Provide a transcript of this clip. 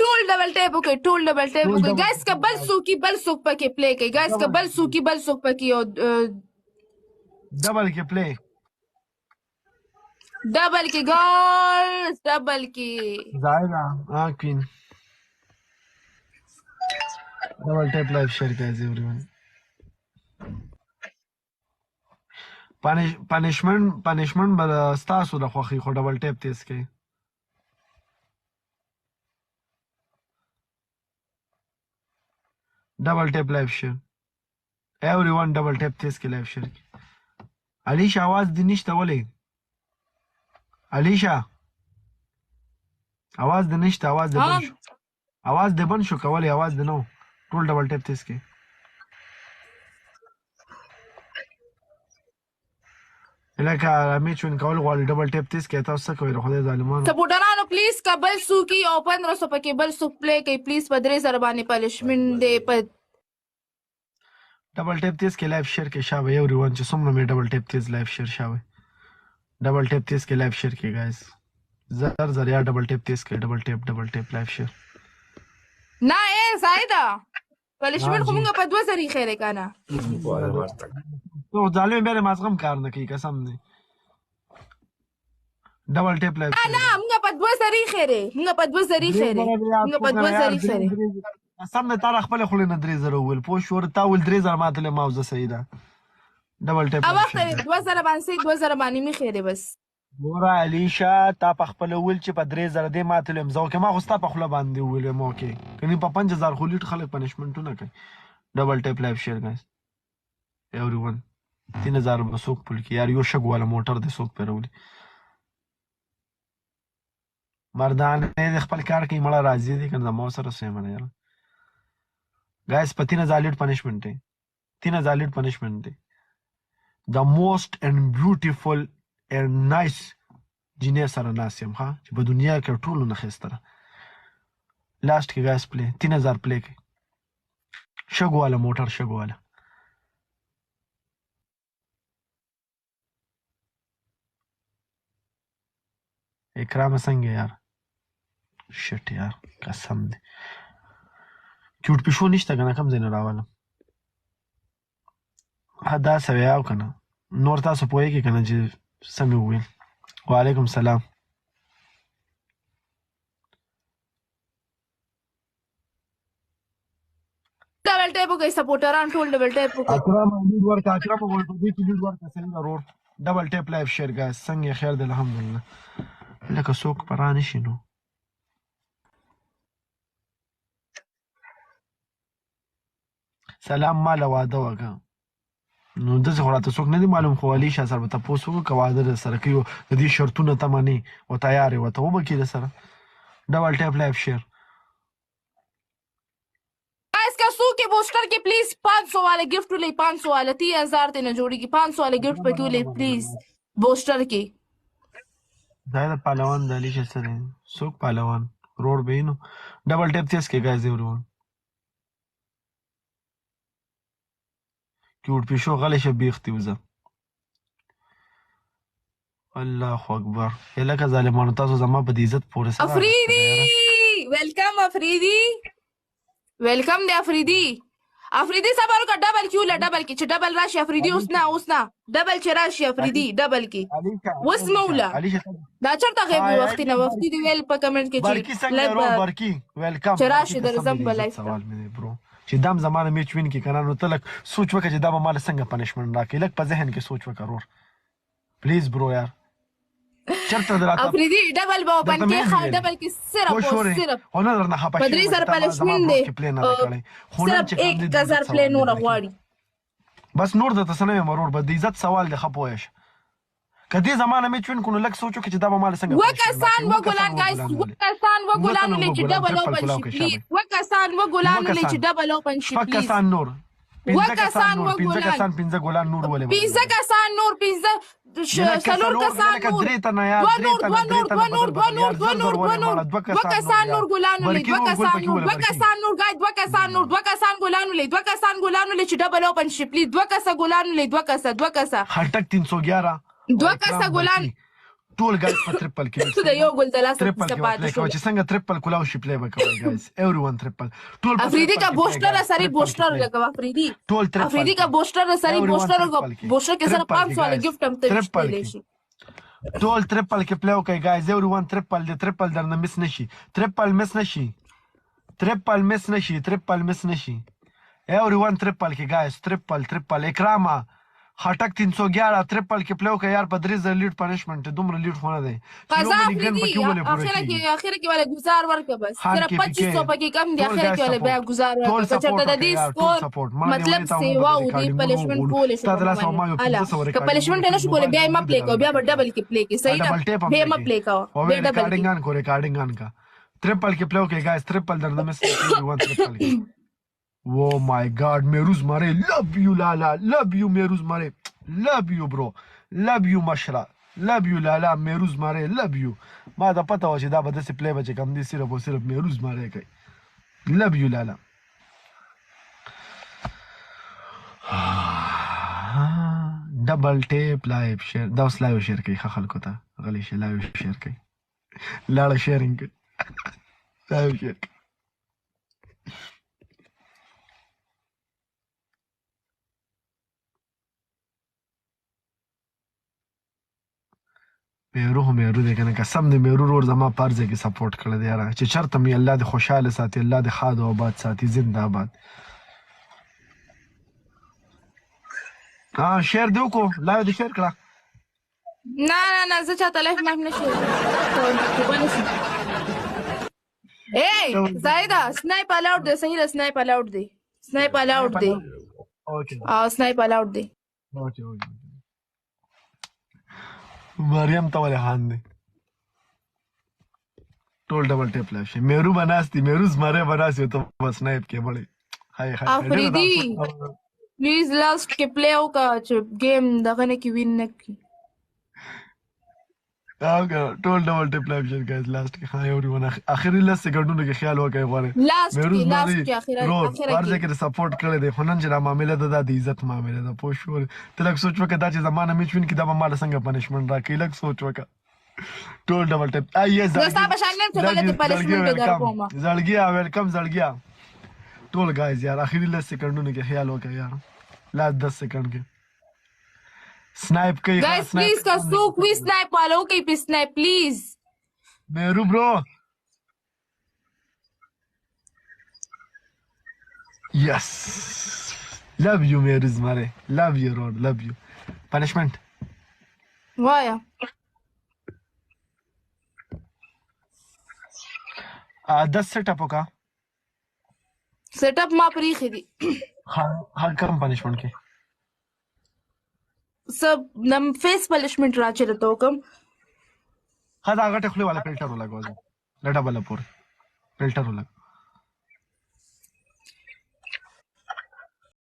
ټول ډبل ټیپ وکړئ ټول ډبل ټیپ وکړئ ګایس که بل څوک پکې پلی کوي ګایس که بل څوک پکې یو ډبل کې پلی ډبل کې ګایس ډبل کې زایدا کوین ډبل ټیپ لایف شیر guys everyone پنیشمنت به ستاسو د خوښي خو ډبل ټیپ تیز کوي ډبل ټیپ لایف شیر everyone ډبل ټیپ تیز کې لایف شیر علیشا आवाज دې نشته ولې علیشا आवाज دې نشته आवाज دې بند شو کولې आवाज دې نو ټول ډبل ټیپ تیز کې لکه میچون کول غواړي ډبل ټیپ تیز کې تاسو څه کوئ خدای ظالمانو سپورټرانو پلیز کبل سوکی او 1500 پکې بل سوک پلی کوي پلیز په 3000 باندې پنشمنت دی په ډبل ټیپ تیز کې لایف شیر کې شابه everyone چې څومره مې ډبل ټیپ تیز لایف شیر شابه ډبل ټیپ تیز کې لایف شیر کې گایز زر یا ډبل ټیپ تیز کې ډبل ټیپ لایف شیر نه اے زایدا پنشمنت خو موږ په 2000 خیره کنه تو ظالم به مازغم کار نه کوي قسم دی ډبل ټیپ لایف نه موږ په 2000 خیره سم نه تعالی خپل خلې نه 3000 ول پوه شو ورته ول 3000 ماته موزه سیدا ډبل ټیپ او وخت 2000 باندې می خیره بس ګورا علیشا تا په خپل ول چې په 3000 دې ماته لمزو کې ما غوستا په خپل باندې ول مو کې کني په 5000 خو لیټ خلک پنشمنټونه کوي ډبل ټیپ لایف شیر گایز everyone 3000 بسوک پول کې یار یو شګ والا موټر دې سوک پیرولي مردان دې خپل کار کوي مړه راځي دي کنه مو سره سم نه یار گایز په 3000 لیټ پنشمنت دی 3000 لیټ پنشمنت دی the most and beautiful and nice جنې سره ناسم ها چې په دنیا کې ټولو نه خستره لاست کې گایز پلی 3000 پلی کوي شګ والا موټر شګ والا اکرام څنګه یار شټ یار قسم دی کیوټ پښو نشته کنه کم زین راوالم دا سوي او کنه نور تاسو پوهیږئ کنه چې سمې وویل وعلیکم السلام ډبل ټیپ وکړئ سپورټران ټول ډبل ټیپ وکړئ اکرام لیډ ورکا اکرام ورکا دې کې لیډ ورکا څنګه رور ډبل ټیپ لایف شیر گایز څنګه خیر دی الحمدلله لکه څوک پرا نشي نو سلام مالا واده وکړه نو داسې خو راته څوک نه دي معلوم خو علیشا سره به تپوس وکړو که واده درسره کوي د دې شرطونه ته منې او تیار یې ورته وبه کړي درسره ډبل ټیپ لایف شیر के पोस्टर के प्लीज 500 वाले गिफ्ट ले 500 वाले 3000 ته نه جوړیږي 500 वाले गिफ्ट پکې ولې پلیز پوسټر کې دا پهلوان د علی شسره څوک پهلوان روډ بینو ډبل ټیپ تیس کې گایز ایوریون کیوټ پښو غلې شبيختي وزه الله اکبر الکه ظالمانو تاسو زما په عزت پورې سره افریدی ویلکم افریدی ویلکم دی افریدی صبر کا ډبل کیو لا ډبل کی چې ډبل راشي افریدی اوس نه ډبل چې راشي افریدی ډبل کی وس مولا دا چرته غیب وختي نه وختي دی ویل په کمنټ کې چې برکی ویلکم چې راشي درځم بلای سوال مې برو چې دم زمانه میچ وین کې کنه نو تلک سوچ وکړه چې دا به مال څنګه پنشمنت راکې لک په ذهن کې سوچ وکړ پلیز برو یار چرته دراته افریدی ډبل باو پنکې خا ډبل کې صرف هنر نه خپه په 3000 پنشمنت دی صرف 1000 پلی نور غواړي بس نور د تسنه مرور به د عزت سوال دی خپويش کدی زمانه می چون کو لک سوچو چې دا به مال څنګه وکسان و ګلان گایس وکسان و ګلان لې چې ډبل اوپن شي پلیز وکسان و ګلان لې چې ډبل اوپن شي پلیز وکسان نور وکسان و ګلان پنځه ګلان نور ولې پنځه کسان نور پنځه سلور کسان نور دو کسان نور ګلان لې دو کسان نور گای دو کسان ګلان لې چې ډبل اوپن شي پلیز دو کسه ګلان لې دو کسه خټک 311 دو کسه ګلان ټول ګایز په ټریپل کې د یو ګل د لاس ټریپل څخه کې پاتې پلی شو کوي چې څنګه ټریپل کولاو شي پلی وکوي ګایز ایوری ون ټریپل ټول په افریدی triple کا کې بوسټر play, guys. سری Triple بوسټر کې play. لګا افریدی ټول triple افریدی کې. کا بوسټر سری Everyone بوسټر triple کې. بوسټر کې سره Triple 500 کې, والا guys. गिफ्ट هم ته Triple وشتلی کې. شي ټول ټریپل کې پلی وکړئ ګایز ایوری ون ټریپل دی ټریپل درنه مس نشي ټریپل مس نشي ټریپل مس نشي ټریپل مس نشي ایوری ون ټریپل کې ګایز ټریپل اکراما خټک 311 ټریپل کې پلی وکړئ یار په 3000 لیډ پنشمنت دومره لیډ خو نه دی قضا افریدی اخر کې والا گزار ورکه بس صرف 2500 پکې کم دی اخر کې والا بیا گزار ورکه چرته د دې سکور مطلب سیوا او دی پنشمنت کول شي که پنشمنت نه شو کول بیا ما پلی کو بیا ډبل کې پلی کې صحیح ده بیا ما پلی کو بیا ډبل کې ریکارډینګ ان کا ټریپل کې پلی وکړئ ګایز ټریپل درنه مس ون ټریپل کې Oh my God, Meruz Mare, love you Lala, love you Meruz Mare, love you bro, love you Mashra, love you Lala, Meruz Mare, love you. ما دا پته و چې دا به داسې پلی به چې کم دی صرف او صرف Meruz Mare کوي. Love you Lala. ډبل ټیپ لایو شیر دا اوس لایو شیر کوي ښه خلکو ته غلی شي لایو شیر کوي لاړه شیرینګ کوي لایو شیر کوي میرو هم میرو دی کنه قسم دی میرو ورور زما پرځه کې سپورټ کړی دی یاره چې چرته مې الله دې خوشاله ساتي الله دې ښاد او آباد ساتي زنده آباد شیر دی وکړو لایو دې شیر کړه نه زه چاته لایف مایف نشي اے زایدا سنایپ الاؤډ دی صحیح سنایپ الاؤډ دی سنایپ الاؤډ دی سنایپ الاؤډ دی مریم ته ولې خان دی ټول ډبل ټیپ لاف شي میرو بناستی میروز ماره بناستی ته بس سنایپ کې بړې هاي افریدی پلیز لاست کې پلی او کا چې گیم دغه نه کې وین نه کی ټول ډبل ټیپ لاف شي ګایز لاست کې خا یو ونه اخري لس سکندونو کې خیال وکړئ غواړي لاست کې اخر ورځ کې سپورټ کړی دی خو نن چې دا معاملې ده د عزت معاملې ده پوه شو ته لږ سوچ وکړه دا چې زمانه میچ وین کې دا به ماله څنګه پنشمنټ راکړي لږ سوچ وکړه ټول ډبل ټیپ زستا په شان نن څه غلطي پنشمنټ درکوم زړګیا ویلکم زړګیا ټول ګایز یار اخري لس سکندونو کې خیال وکړئ یار لاست 10 سکند کې स्नाइप कई guys please का सो quiz snipe वालों के पे snipe please Meru bro yes love you मेरूज मारे love you road love you punishment via दस सेटअप का सेटअप मां परी खी हाँ कम पनिशमेंट के सब नम फेस पनिशमेंट राचे रहता कम हाँ आगा टेखले वाला फिल्टर हो लगा डबल अपोर फिल्टर हो लगा